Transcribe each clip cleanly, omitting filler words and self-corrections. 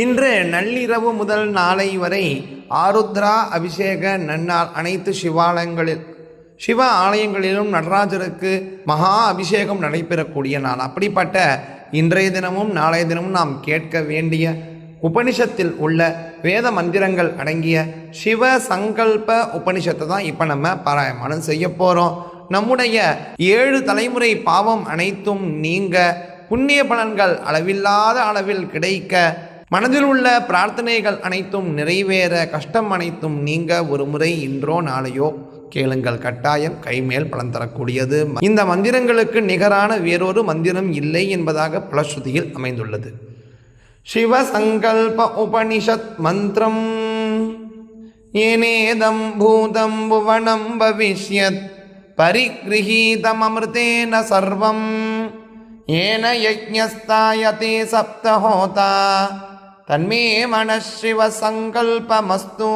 இன்று நள்ளிரவு முதல் நாளை வரை ஆருத்ரா அபிஷேக நன்னாள். அனைத்து சிவ ஆலயங்களிலும் நடராஜருக்கு மகா அபிஷேகம் நடைபெறக்கூடிய நாள். அப்படிப்பட்ட இன்றைய தினமும் நாளைய தினமும் நாம் கேட்க வேண்டிய உபனிஷத்தில் உள்ள வேத மந்திரங்கள் அடங்கிய சிவ சங்கல்ப உபனிஷத்தை தான் இப்போ நம்ம பாராயணம் செய்ய போகிறோம். நம்முடைய 7 தலைமுறை பாவம் அனைத்தும் நீங்க, புண்ணிய பலன்கள் அளவில்லாத அளவில் கிடைக்க, மனதில் உள்ள பிரார்த்தனைகள் அனைத்தும் நிறைவேற, கஷ்டம் அனைத்தும் நீங்க ஒரு முறை இன்றோ நாளையோ கேளுங்கள். கட்டாயம் கைமேல் பலன் தரக்கூடியது. இந்த மந்திரங்களுக்கு நிகரான வேறொரு மந்திரம் இல்லை என்பதாக பலஸ்ருதியில் அமைந்துள்ளது. சிவசங்கல்ப உபனிஷத் மந்திரம். ஏனேதம் பூதம் புவனம் பவிஷ்யத் பரிக்ரஹீதம் அமிர்தேன சர்வம் ஏன யஜ்ஞஸ்தாயதே சப்தஹோதா தன்மே மனசிவ சங்கல்பமஸ்து.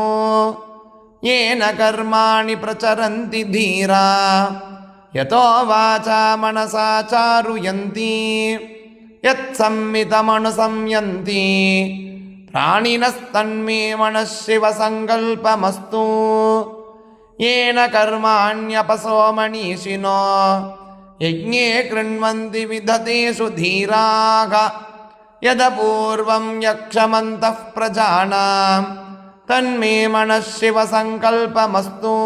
ஏன கர்மாணி பிரச்சரந்தி தீரா யதோ வாசா மனசா சாருயந்தி யத் சம்மிதமனுசம்யந்தி பிராணினஸ்தன்மே மனசிவ சங்கல்பமஸ்து. ஏன கர்மாண்யபசோ மனீஷினோ யஜ்ஞே கிருண்வந்தி விததேஷு தீராக யதபூர்வம் யக்ஷமந்தः பிரஜானாம் தன்மே மனசிவ சங்கல்பமஸ்து.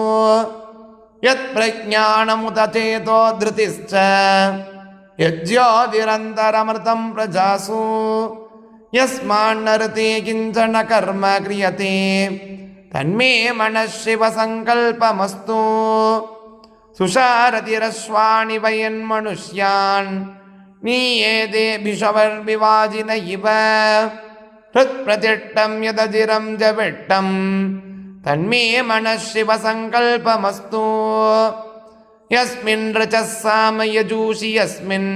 யத் பிரஜ்ஞானமுதசேதோ திருதிஸ்ச யஜ்யோதிரந்தரமர்த்தம் பிரஜாசு யஸ்மான்னர்த்தே கிஞ்சன கர்ம கிரியதே தன்மே மனசிவ சங்கல்பமஸ்து. சுஷாரதிரஸ்வாணி வயன் மனுஷ்யான் நீயேதேபிஷவர் விவாஜின இவ ஹ்ருத் பிரதிஷ்டம் யததிரம் ஜவிட்டம் தன்மே மனசிவ சங்கல்பமஸ்து. யஸ்மின் ருச்சः சாமயஜூஷி யஸ்மின்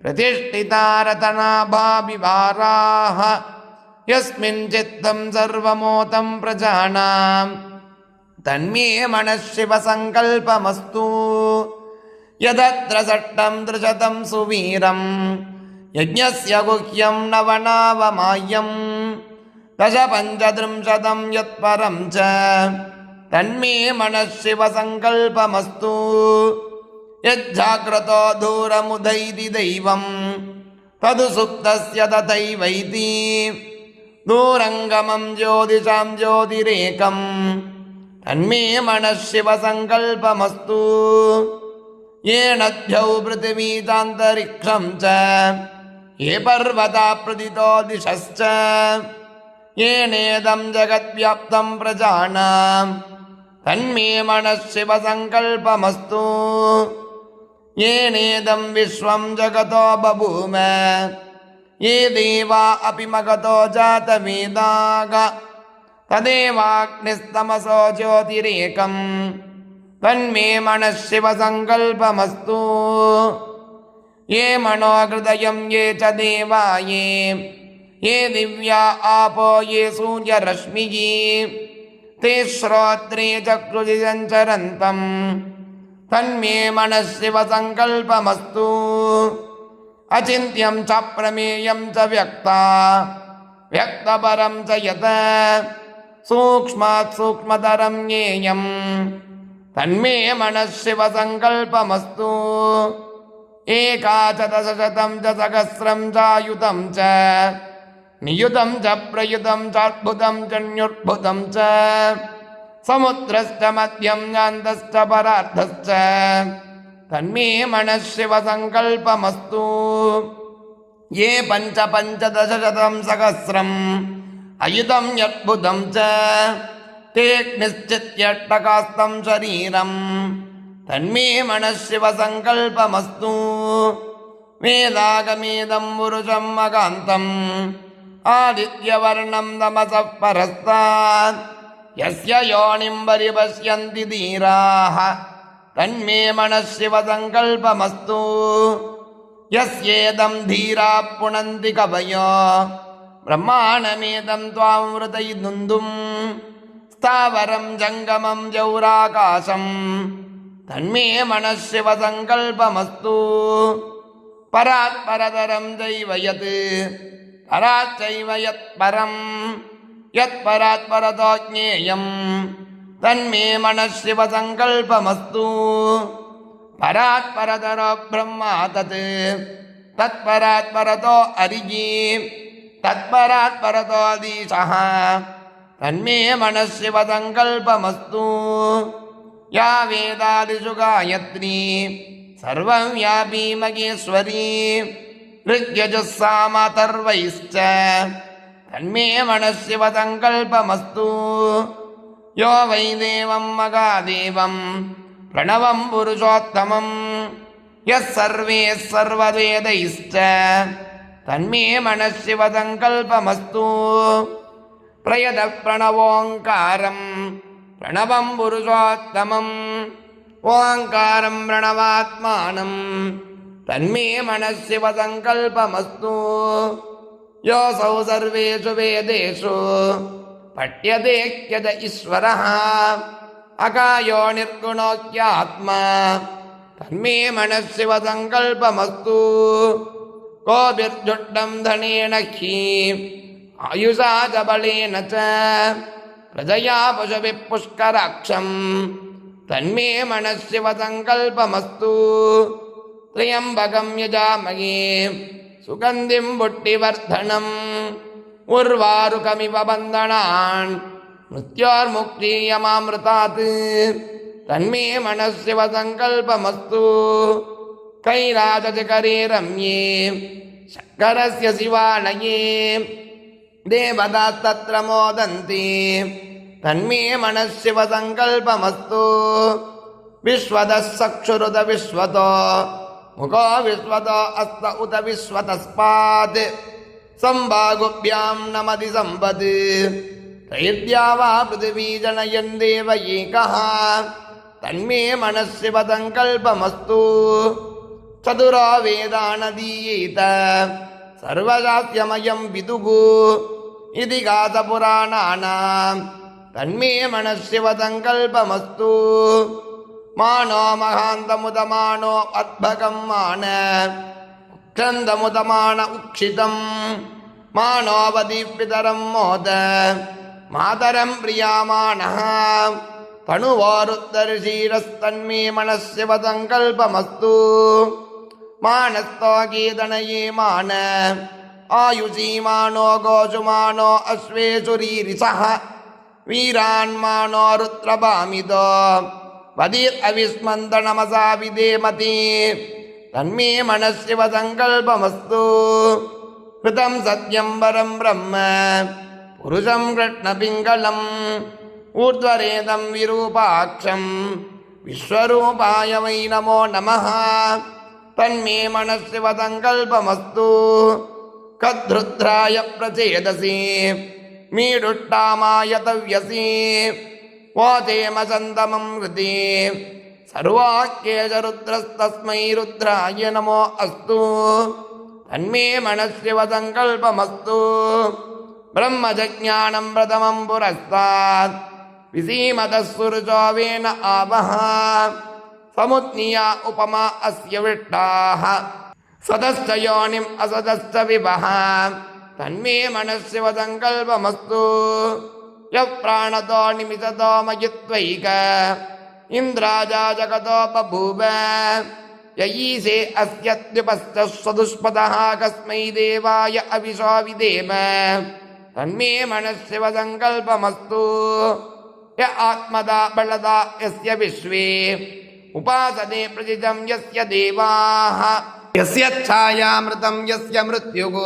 பிரதிஷ்டிதா ரதநாபாபிவாராः யஸ்மின் சித்தம் சர்வமோதம் பிரஜானாம் தன்மே மனசிவ சங்கல்பமஸ்து. யதத்ர சட்டம் திருஷதம் சுவீரம் யஜ்ஞஸ்ய குஹ்யம் நவநாவமாயம் தச பஞ்சத்ரிம்சதம் யத்பரம் ச தன்மே மனசிவ சங்கல்பமஸ்து. யஜ்ஜாக்ரதோ தூரமுதைதி தெய்வம் தது சுப்தஸ்ய ததைவைதி தூரங்கமம் ஜோதிஷாம் ஜோதிரேகம் தன்மே மனசிவ சங்கல்பமஸ்து. ஏனத்யௌ பிருத்திவி சாந்தரிக்ஷம் ச ஏ பர்வதா பிரதிதோ திசஸ்ச ஏனேதம் ஜகத்வ்யாப்தம் பிரஜானாம் தன்மே மனசிவ சங்கல்பமஸ்து. ஏனேதம் விஸ்வம் ஜகதோ பபூம ये देवा अपि मगतो जातवेदाः तदेवाग्निस्तमसो ज्योतिरेकं तन्मे मनःशिव सङ्कल्पमस्तु. ये मनोहृदयं ये च देवा ये दिव्या आपो ये सूर्यरश्मिः ते श्रोत्रे चक्षुषि सञ्चरन्तं तन्मे मनःशिव सङ्कल्पमस्तु. अचिन्त्यं च प्रमेयं च व्यक्तपरं च यत् सूक्ष्मात् सूक्ष्मतरं ज्ञेयं तन्मे मनःशिव सङ्कल्पमस्तु. एकादशशतं च सहस्रं चायुतं च नियुतं च प्रयुतं चाद्भुतं च न्युद्भुतं च समुद्रश्च मध्यं चान्तश्च परार्धश्च तन्मे मनःशिव सङ्कल्पमस्तु. ये पञ्चदशशतं सहस्रम् अयुतं यद्भुतं च ते निश्चित्यट्टकास्तं शरीरं तन्मे मनःशिव सङ्कल्पमस्तु. वेदागमेदं पुरुषं मगान्तम् आदित्यवर्णं तमसः परस्तात् यस्य योनिं परिपश्यन्ति धीराः तन्मे मनःशिव सङ्कल्पमस्तु. यस्येदं धीरा पुनन्ति कवयो ब्रह्माणमेदं त्वां हृदयिदुन्दुं स्थावरं जङ्गमं जौराकाशं तन्मे मनःशिव सङ्कल्पमस्तु. परात् परतरं दैव यत् पराच्चैव यत्परं यत्परात् परतो ज्ञेयं तन्मे मनः शिवसङ्कल्पमस्तु परात् परतरो ब्रह्मा तत् तत्परात् परतो अरिगी तत्परात् परतो दीशः तन्मे मनः शिवसङ्कल्पमस्तु या वेदादिषु गायत्री सर्वव्यापी महेश्वरी ऋग्यजुस्सामथर्वैश्च तन्मे मनः शिवसङ्कल्पमस्तु यो वै देवं मगादेवं प्रणवं पुरुषोत्तमं यः सर्वैः सर्ववेदैश्च तन्मे मनः शिवसङ्कल्पमस्तु प्रयतः प्रणवोङ्कारं प्रणवं पुरुषोत्तमम् ओङ्कारं प्रणवात्मानं तन्मे मनः शिवसङ्कल्पमस्तु योऽसौ सर्वेषु वेदेषु पठ्यते ह्यत ईश्वरः अकायो निर्गुणोऽख्यात्मा तन्मे मनः शिवसङ्कल्पमस्तु कोऽभिर्जुष्टं धनेन हि आयुषा च बलेन च प्रजया पशुभिः पुष्कराक्षं तन्मे मनः शिवसङ्कल्पमस्तु त्र्यम्बकं यजामहे सुगन्धिं पुष्टिवर्धनम् उर्वारुकमिव बन्धनान् मृत्योर्मुक्तियमामृतात् तन्मे मनः शिवसङ्कल्पमस्तु कैलासशिखरे रम्ये शङ्करस्य शिवालये देवतास्तत्र मोदन्ति तन्मे मनः शिवसङ्कल्पमस्तु विश्वतः चक्षुरुत विश्वतो मुखो विश्वतो अस्त उत विश्वतस्मात् सम्भागुभ्यां नमति सम्पत् त्रैर्द्या वा पृथिवी जनयन् देव एकः तन्मे मनः शिवसङ्कल्पमस्तु चतुरो वेदानदीयेत सर्वशास्त्रमयं विदुः इतिहासपुराणानां तन्मे मनः शिवसङ्कल्पमस्तु मानो महान्तमुदमानो अद्भकं मान उक्षन्दमुदमान उक्षितं मानोऽवधिपितरं मोद मातरं प्रियामाणः तनुवोरुत्तरशीरस्तन्मे मनः शिवसङ्कल्पमस्तु मानस्तो गीतनये मान आयुषीमानो गोषुमानो अश्वेषु रीरिषः वीरान्मानो रुद्रभामितो वधिरविस्मन्दनमसा विधेमति तन्मे मनः शिवसङ्कल्पमस्तु कृतं सत्यं परं ब्रह्म पुरुषं कृष्णपिङ्गलम् ऊर्ध्वरेदं विरूपाक्षं विश्वरूपाय वै नमो नमः तन्मे मनः शिवसङ्कल्पमस्तु कद्रुद्राय प्रचेदसि मीडुट्टामाय तव्यसि वाचेमचन्दमं हृदि सर्वाख्येष रुद्रस्तस्मै रुद्राय नमो अस्तु तन्मे मनः शिवसङ्कल्पमस्तु ब्रह्मजज्ञानं प्रथमं पुरस्तात् विसीमतः सुरुचो वेन आवः समुत्नीया उपमा अस्य विष्टाः सतश्च योनिम् असतश्च विभः तन्मे मनः शिवसङ्कल्पमस्तु यः प्राणतो निमिषतो मयित्वैक इन्द्राजा जगतो बभूव ययीसे अस्यद्युपश्च स्वदुष्पदः कस्मै देवाय अविशो विधेम तन्मे मनः शिवसङ्कल्पमस्तु य आत्मदा बलदा यस्य विश्वे उपासते प्रजितं यस्य देवाः यस्य छायामृतं यस्य मृत्युः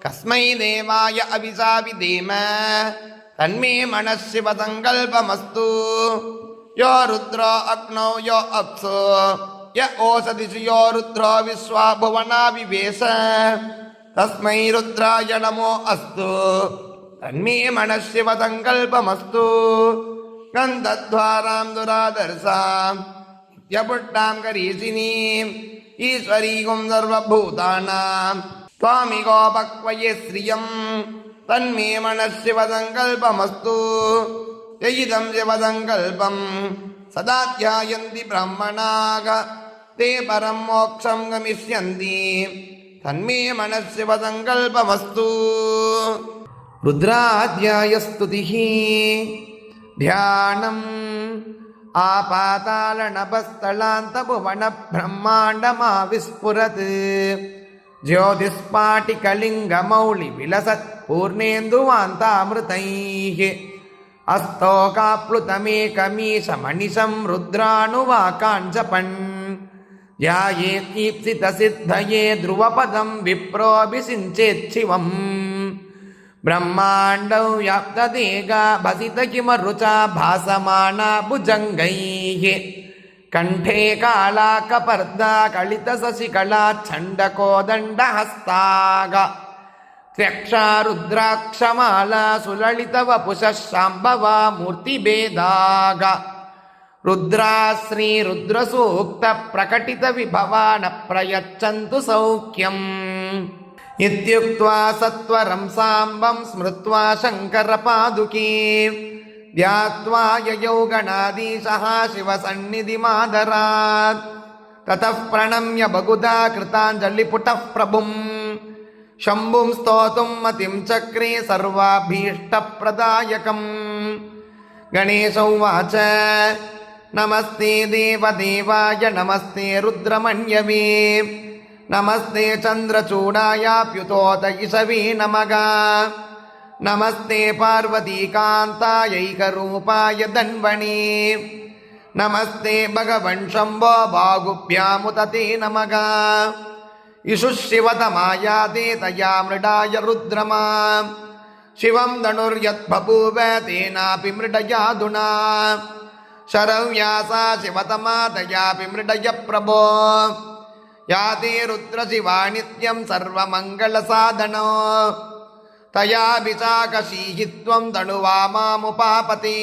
कस्मै देवाय अविशा विधेम तन्मे मनः शिवसङ्कल्पमस्तु यो रुद्रो अग्नौ यो अप्सु य ओषधिषु यो रुद्रो विश्वा भुवना विवेश तस्मै रुद्राय नमो अस्तु तन्मे मनः शिवसङ्कल्पमस्तु गन्धद्वारां दुरादर्शां यपुट्टां करीषिणीम् ईश्वरीं सर्वभूतानां स्वामिगोपक्वये श्रियं तन्मे मनः शिवसङ्कल्पमस्तु ययिदं शिवसङ्कल्पं सदा ध्यायन्ति ब्राह्मणाः ते परं मोक्षं गमिष्यन्ति तन्मे मनस्शिवसङ्कल्पमस्तु। रुद्राध्यायस्तुतिः ध्यानम् आपातालनभस्थलान्तभुवनब्रह्माण्डमाविस्फुरत् ज्योतिस्फाटिकलिङ्गमौलिविलसत् पूर्णेन्दुवान्तामृतैः अस्तोकाप्लुतमेकमीशमनिशं रुद्रानुवाकाञ्जपन् ध्यायेत्सीप्सितसिद्धये ध्रुवपदं विप्रोऽभिषिञ्चेच्छिवम् ब्रह्माण्डौ व्याप्तदेगा भसितकिमरुचा भासमाना भुजङ्गैः कण्ठे कालाकपर्दा कलितशशिकला छण्डकोदण्डहस्ताग त्र्यक्षा रुद्राक्षमाला सुललितवपुषः शाम्भवा मूर्तिभेदाग रुद्रा श्रीरुद्रसूक्तप्रकटितविभवा न प्रयच्छन्तु सौख्यम् इत्युक्त्वा सत्वरं साम्बं स्मृत्वा शङ्करपादुके ध्यात्वा ययौ गणाधीशः शिवसन्निधिमादरात् ततः प्रणम्य बहुधा कृताञ्जलिपुटः प्रभुं शम्भुं स्तोतुं मतिं चक्रे सर्वाभीष्टप्रदायकम् गणेश उवाच नमस्ते देवदेवाय नमस्ते रुद्रमण्यवे नमस्ते चन्द्रचूडायाप्युतोदयिषवे नमः नमस्ते पार्वतीकान्तायैकरूपाय धन्वणे नमस्ते भगवन् शम्भो बाहुभ्यामुदते नमः इषुः शिवतमायाते तया मृडाय रुद्रमा शिवं धनुर्यद्बभूव तेनापि मृडयाधुना शरव्यासा शिवतमा तयापि मृडय प्रभो याते रुद्रशिवा नित्यं सर्वमङ्गलसाधनो तयाभिषाकशीहि त्वं तनुवा मामुपापते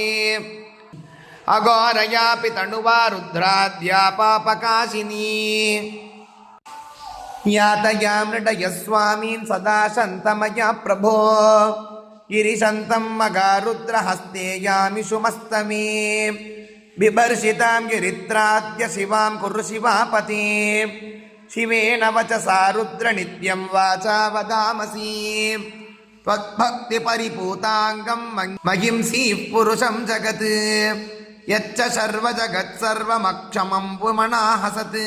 अघोरयापि तनुवा रुद्राद्या पापकाशिनी यातया मृडय स्वामीन् सदा शन्तमया प्रभो गिरिशन्तं मगारुद्रहस्ते यामिषु मस्तमे बिभर्षितां गिरित्राद्य शिवां कुरु शिवापते शिवेन वचसा रुद्र नित्यं वाचा वदामसि त्वद्भक्तिपरिपूताङ्गं महिंसीः पुरुषं जगत् यच्च सर्वजगत्सर्वमक्षमं पुमना हसत्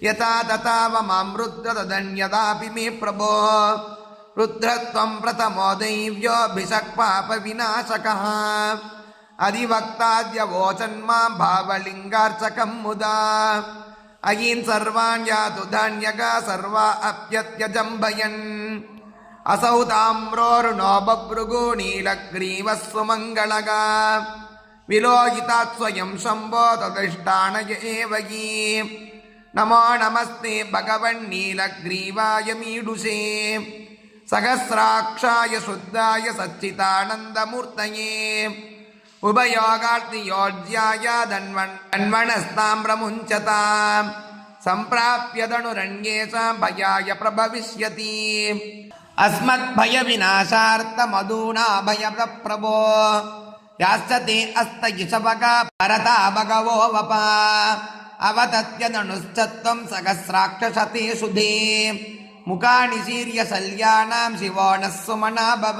यथा तथा मां रुद्र तदन्यदापि मे प्रभो रुद्रत्वं प्रथमो दैव्योऽभिषक्पापविनाशकः अधिवक्ताद्यवोचन्मां भावलिङ्गार्चकं मुदा अयीन् सर्वान् यातु धान्यगा सर्वा अप्यत्यजम्भयन् असौ ताम्रोरुणो बभ्रुगो नीलग्रीवः सुमङ्गलगा विलोहितात् स्वयं शम्भो तदिष्टानय एव ये नमो नमस्ते भगवन्नीलग्रीवाय मीडुषे सहस्राक्षाय शुद्धाय सच्चिदानन्दमूर्तये उभयोगार्तियोज्याय धन्वनस्ताम्रमुञ्चताम् सम्प्राप्य धनुरण्येषां भयाय प्रभविष्यति अस्मद्भयविनाशार्थमधूना भयप्रभो याश्चते अस्तयिषभगा परता भगवो वपा अवतत्य धनुश्चत्वं सहस्राक्षशते सुधे मुखानि शीर्यशल्यानां शिवो नः सुमना भव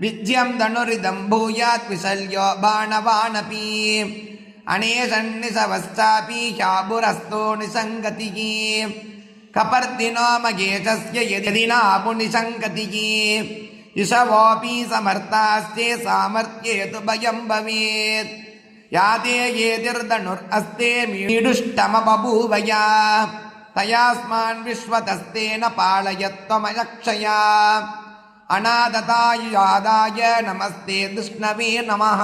विद्यं धनुरिदं भूयात् विशल्यो बाणवानपि अनेशन्निशवश्चापि ह्याबुरस्तो निसङ्गतिः कपर्दिनो मगेशस्य यदि नापुनिसङ्गतिः इषवोऽपि समर्थास्ते सामर्थ्ये तु भयं भवेत् याते येतिर्धनुरस्ते मीडुष्टमबभूवया तयास्मान् विश्वतस्तेन पालयत्वमयक्षया अनादतायुयादाय नमस्ते विष्णवे नमः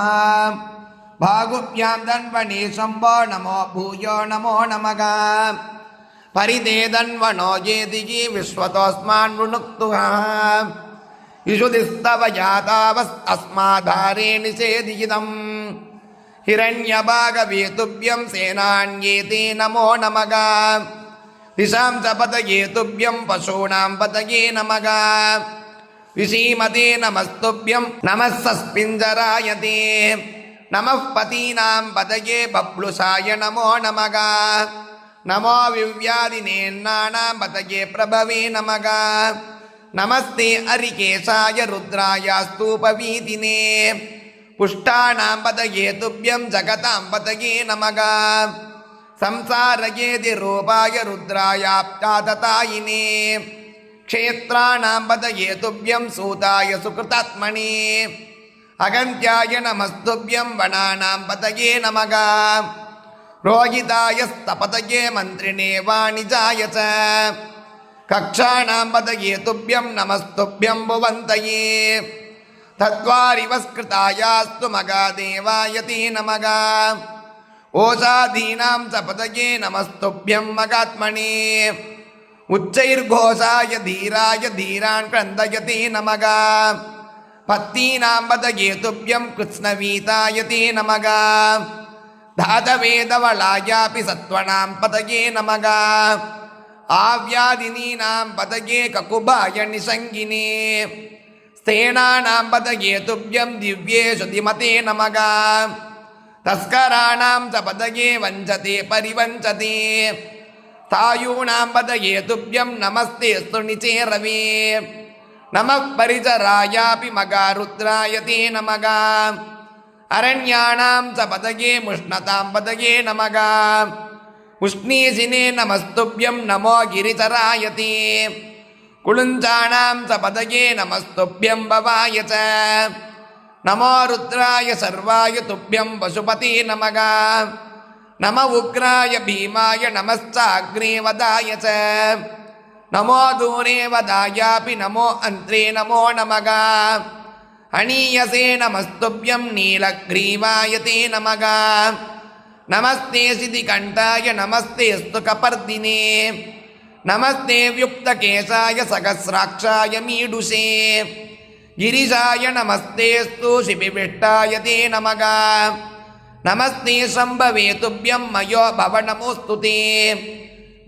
भागुभ्यां धन्वने शम्भो नमो भूयो नमो नमः परिते धन्वनो येदिगी विश्वतोऽस्मान् वृणुक्तुः इषुदिस्तव यातावस्तस्माधारे निषेधितम् हिरण्यभागवेतुभ्यं सेनान्येते नमो नमः दिशां च पतये तुभ्यं पशूनां पतये नमः विशीमते नमस्तुभ्यं नमः सस्पिञ्जरायते नमः पतीनां पतये बभ्लुषाय नमो नमः நமோ விவ்யாதினேன்னானாம் பதயே பிரபவே நமக. நமஸ்தே அரிகேசாய ருத்ராய ஸ்தூபவீதினே புஷ்டானாம் பதயே துப்யம் ஜகதாம் பதயே நமக. சம்சாரகேதி ரூபாய ருத்ராயாப்தாததாயினே க்ஷேத்ராணாம் பதயே துப்யம் சூதாய சுக்ருதாத்மனே. அகந்த்யாய நமஸ்துப்யம் வனானாம் பதயே நமக. ரோஹிதாய ஸ்தபதயே மந்திரிணே வாணிஜாய ச. கக்ஷாணாம் பதயே துப்யம் நமஸ்துப்யம் புவந்தயே. தத்வாரிவஸ்கிருதாயாஸ்து மகாதேவாய தே நமக. ஓஷாதீனாம் ச பதயே நமஸ்துப்யம் மகாத்மனே. உச்சைர்கோஷாய தீராய தீரான் க்ரந்தயதே நமக. பத்தீனாம் பதயே துப்யம் கிருஷ்ணவீதாய தே நமக. தாதவேதவளாயாபி சத்வனாம் பதயே நமக. ஆவ்யாதினீனாம் பதயே ககுபாய நிசங்கினே. ஸ்தேனானாம் பதயே துப்யம் திவ்யேஷு திமதே நமக. தஸ்கராணாம் ச பதயே வஞ்சதே பரிவஞ்சதே. தாயூணாம் பதயே துப்யம் நமஸ்தேஸ்து நிச்சேரவே. நமः பரிசராயாபி மகாருத்ராய தே நமக. அரண்யாணாம் ச பதயே முஷ்ணதாம் பதயே நமக. உஷ்ணீசினே நமஸ்துப்யம் நமோ கிரிதராய தே. குளுஞ்சாணாம் ச பதயே நமஸ்துப்யம் பவாய ச. நமோ ருத்ராய சர்வாய துப்யம் பசுபதே நமக. நம உக்ராய பீமாய நமஸ்சாக்ரே வதாய ச. நமோ தூரே வதாயாபி நமோ அந்த்ரே நமோ நமக. அணீயசே நமஸ்துப்யம் நீலக்ரீவாய தே நமக. நமஸ்தே சிதிகண்டாய நமஸ்தேஸ்து கபர்தினே. நமஸ்தே வியுக்தகேசாய சகஸ்ராட்சாய மீடுஷே. கிரிசாய நமஸ்தேஸ்து சிபிவிஷ்டாய தே நமக. நமஸ்தே சம்பவே துப்யம் மயோ பவ நமோஸ்து தே.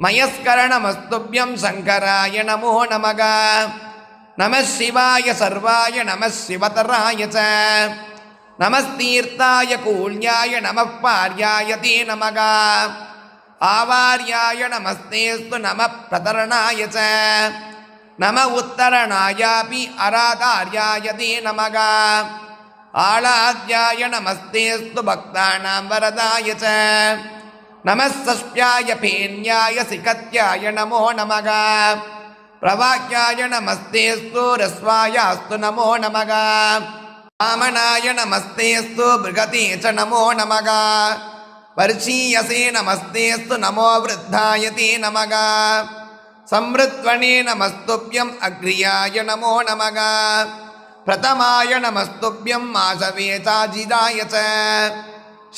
மயஸ்கரணமஸ்துப்யம் சங்கராய நமோ நமக. நமः சிவாய சர்வாய நமः சிவதராய ச. நமஸ்தீர்த்தாய கூல்யாய நமः பார்யாய தே நமக. ஆவார்யாய நமஸ்தேஸ்து நமः பிரதரணாய ச. நம உத்தரணாயாபி அராதார்யாய தே நமக. ஆளாத்யாய நமஸ்தேஸ்து பக்தானாம் வரதாய ச. நமः சஷ்ப்யாய பேன்யாய சிகத்யாய நமோ நமக. பிரவாக்யாய நமஸ்தேஸ்து ரஸ்வாயாஸ்து நமோ நமக. வாமனாய நமஸ்தேஸ்து பிருகதே ச நமோ நமக. வர்ஷீயசே நமஸ்தேஸ்து நமோ விருத்தாய தே நமக. சம்ருத்வனே நமஸ்துப்யம் அக்ரியாய நமோ நமக. பிரதமாய நமஸ்துப்யம் மாசவே சாஜிதாய ச.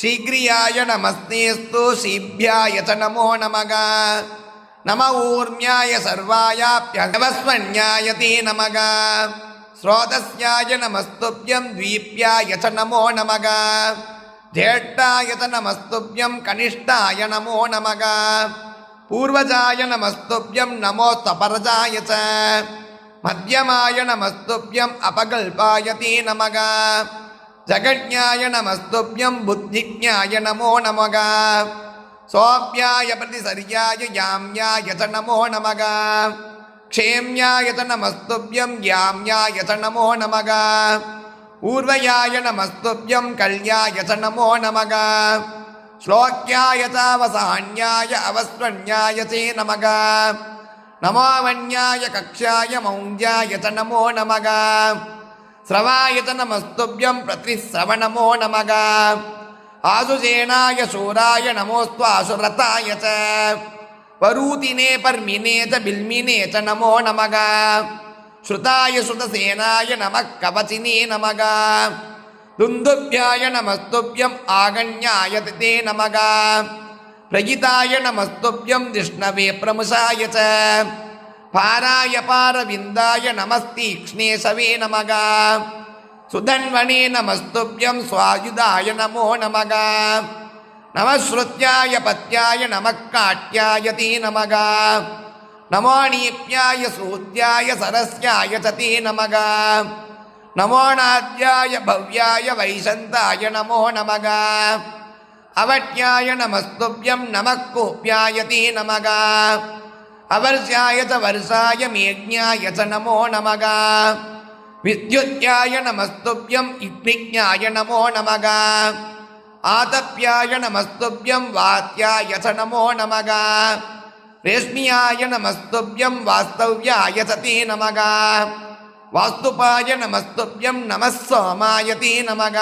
சீக்ரியாய நமஸ்தேஸ்து சீப்யாய ச நமோ நமக. நம ஊர்மியாய சர்வாயாப்யவஸ்வன்யாய தே நமக. ஸ்ரோதஸ்யாய நமஸ்துப்யம் த்வீப்யாய ச நமோ நமக. ஜேஷ்டாய ச நமஸ்துப்யம் கனிஷ்டாய நமோ நமக. பூர்வஜாய நமஸ்துப்யம் நமோஸ்தபரஜாய ச. மத்யமாய நமஸ்துப்யம் அபகல்பாய தே நமக. ஜகஜ்ஞாய நமஸ்துப்யம் புத்திஜ்ஞாய நமோ நமக. சோப்யாய பிரதிசர்யாய யாம்யாய ச நமோ நமக. க்ஷேம்யாய ச நமஸ்துப்யம் யாம்யாய ச நமோ நமக. ஊர்வயாய நமஸ்துப்யம் கல்யாய ச நமோ நமக. ஸ்லோக்யாய சாவசான்யாய அவஸ்வன்யாய தே நமக. நமோவன்யாய கக்ஷாய மௌஞ்யாய ச நமோ நமக. ஸ்ரவாய ச நமஸ்துப்யம் பிரதிஸ்ரவணமோ நமக. ஆசுசேனாய சூராய நமோஸ்து ஆசுரதாய ச. வரூதினே பர்மினே ச பில்மினே ச நமோ நமக. ஸ்ருதாய சுதசேனாய நமः கவசினே நமக. துந்துப்யாய நமஸ்துப்யம் ஆகண்யாய தே நமக. பிரகிதாய நமஸ்துப்யம் விஷ்ணவே பிரமுஷாய ச. பாராய பாரவிந்தாய நமஸ்தீக்ஷ்ணேசவே நமக. சுதன்வனே நமஸ்துப்யம் ஸ்வாயுதாய நமோ நமக. நமஸ்ருத்யாய பத்யாய நமः காட்யாய தே நமக. நமோ நீப்யாய சூத்யாய சரஸ்யாய ச தே நமக. நமோ நாத்யாய பவ்யாய வைசந்தாய நமோ நமக. அவட்யாய நமஸ்துப்யம் நமः கோப்யாயதே நமக அவர்ஷாய ச வர்ஷாய மேக்ஞாய ச நமோ நமக வித்யுத்யாய நமஸ்துப்யம் இக்ஞாய நமோ நமக ஆதப்யாய நமஸ்துப்யம் வாத்யாய ச நமோ நமக ரேஷ்மியாய நமஸ்துப்யம் வாஸ்தவ்யாய ச தே நமக வாஸ்துபாய நமஸ்துப்யம் நமः சோமாய தே நமக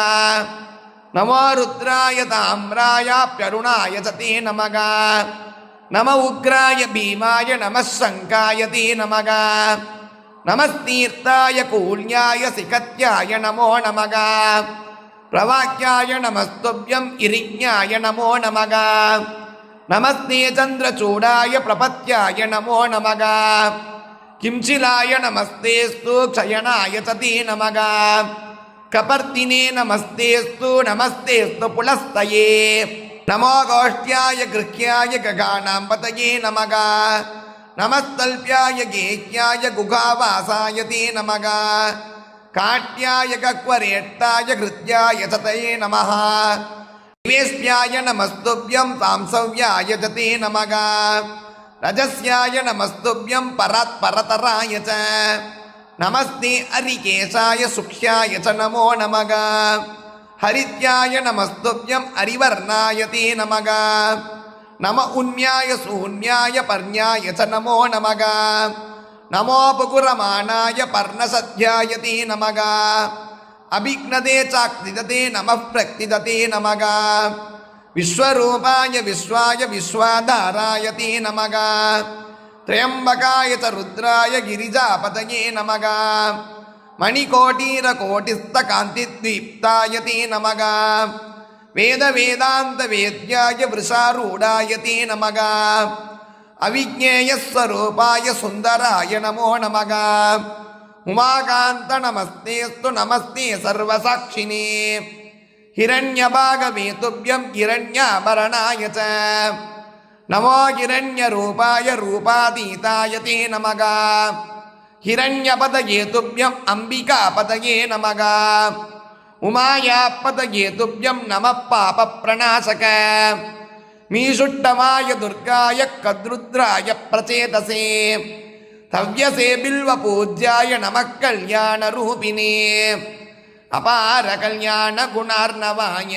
நமோ ருத்ராய தாம்ராயாப்யருணாய ச தே நமக நம உக்ராய பீமாய நமः சங்காய தே நமக நமஸ்தீர்த்தாய கூல்யாய சிகத்யாய நமோ நமக பிரவாக்யாய நமஸ்துப்யம் இரிஞாய நமோ நமக நமஸ்தே சந்திரச்சூடாய பிரபத்யாய நமோ நமக கிம்சிலாய நமஸ்தேஸ்து க்ஷயனாய ச தே நமக கபர்தினே நமஸ்தேஸ்து நமஸ்தேஸ்து புலஸ்தயே நமோ கோஷ்ட்யாய கிருஹ்யாய ககானாம்பதயே நமக நமஸ்தல்ப்யாய கேஹ்யாய குகாவாசாய தே நமக காட்யாய கக்வரேட்டாய கிருத்யாய ச தே நமः நிவேஷ்யாய நமஸ்துப்யம் சாம்சவ்யாய ச தே நமக ரஜஸ்யாய நமஸ்துப்யம் பரத்பரதராய ச நமஸ்தே அரிகேசாய சுக்ஷ்யாய ச நமோ நமக ஹரித்யாய நமஸ்துப்யம் அரிவர்ணாய தே நமக நம உன்யாய சூன்யாய பர்ஞாய ச நமோ நமக நமோபகுரமானாய பர்ணசத்யாய தே நமக அபிக்னதே சாக்திததே நமः பிரக்திததே நமக விஸ்வரூபாய விஸ்வாய விஸ்வாதாராய தே நமக த்ர்யம்பகாய ச ருத்ராய கிரிஜாபதயே நமக மணிகோட்டீரகோட்டிஸ்தகாந்தித்வீப்தாய தே நமக வேத வேதாந்த வேத்யாய விருஷாரூடாய தே நமக அவிஜ்ஞேயஸ்வரூபாய சுந்தராய நமோ நமக உமாகாந்த நமஸ்தேஸ்து நமஸ்தே சர்வசாட்சினே ஹிரண்யபாகவேதுப்யம் ஹிரண்யாபரணாய ச நமோ ஹிரண்யரூபாய ரூபாதீதாய தே நமக ஹிரண்யபதயே துப்யம் அம்பிகாபதயே நமக உமாயாபதயே துப்யம் நமः பாபப்ரணாசக மீஷுட்டமாய துர்காய கத்ருத்ராய பிரச்சேதசே தவ்யசே பில்வபூஜ்யாய நமः கல்யாணரூபிணே அபார கல்யாண குணார்ணவாய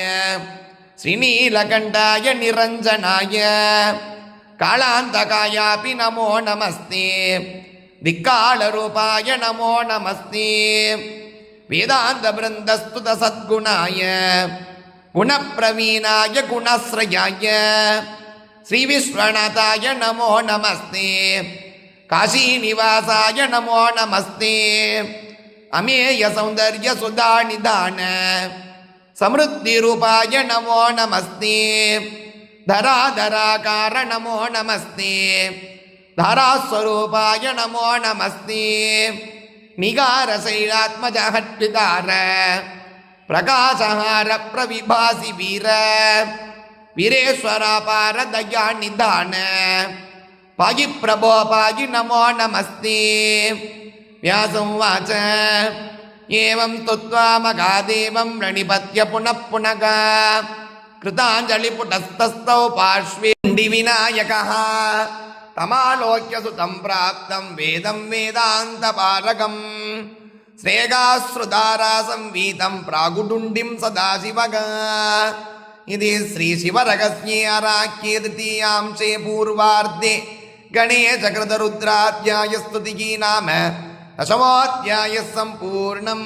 ஸ்ரீநீலகண்டாய நிரஞ்சனாய காளாந்தகாயாபி நமோ நமஸ்தே திக்காளரூபாய நமோ நமஸ்தே வேதாந்த பிருந்தஸ்துத சத்குணாய குணப்பிரவீணாய குணஸ்ரயாய ஸ்ரீவிஸ்வநாதாய நமோ நமஸ்தே காஷீநிவாசாய நமோ நமஸ்தே அமேய சௌந்தர்ய சுதாநிதான சம்ருத்திரூபாய நமோ நமஸ்தே தராதராகார நமோ நமஸ்தே தாராஸ்வரூபாய நமோ நமஸ்தே நிகாரசைலாத்மஜஹட்விதார பிரகாசஹார பிரவிபாசி வீர வீரேஸ்வராபார தயாநிதான பாகி பிரபோ பாகி நமோ நமஸ்தே வியாசம் வாச்ச ஏவம் துத்வா மகாதேவம் रणिपत्य पुनः पुनः कृताञ्जलिपुटस्तस्थौ पार्श्वे विनायकः तमालोक्य सुतं प्राप्तं वेदं वेदान्तपारगं श्रेगाश्रुधारासंवीतं प्रागुडुण्डिं सदाशिवः इति श्रीशिवरहस्ये आराख्ये तृतीयांशे पूर्वार्धे गणेशकृतरुद्राध्यायस्तुतिः नाम दशमोऽध्यायः सम्पूर्णम्।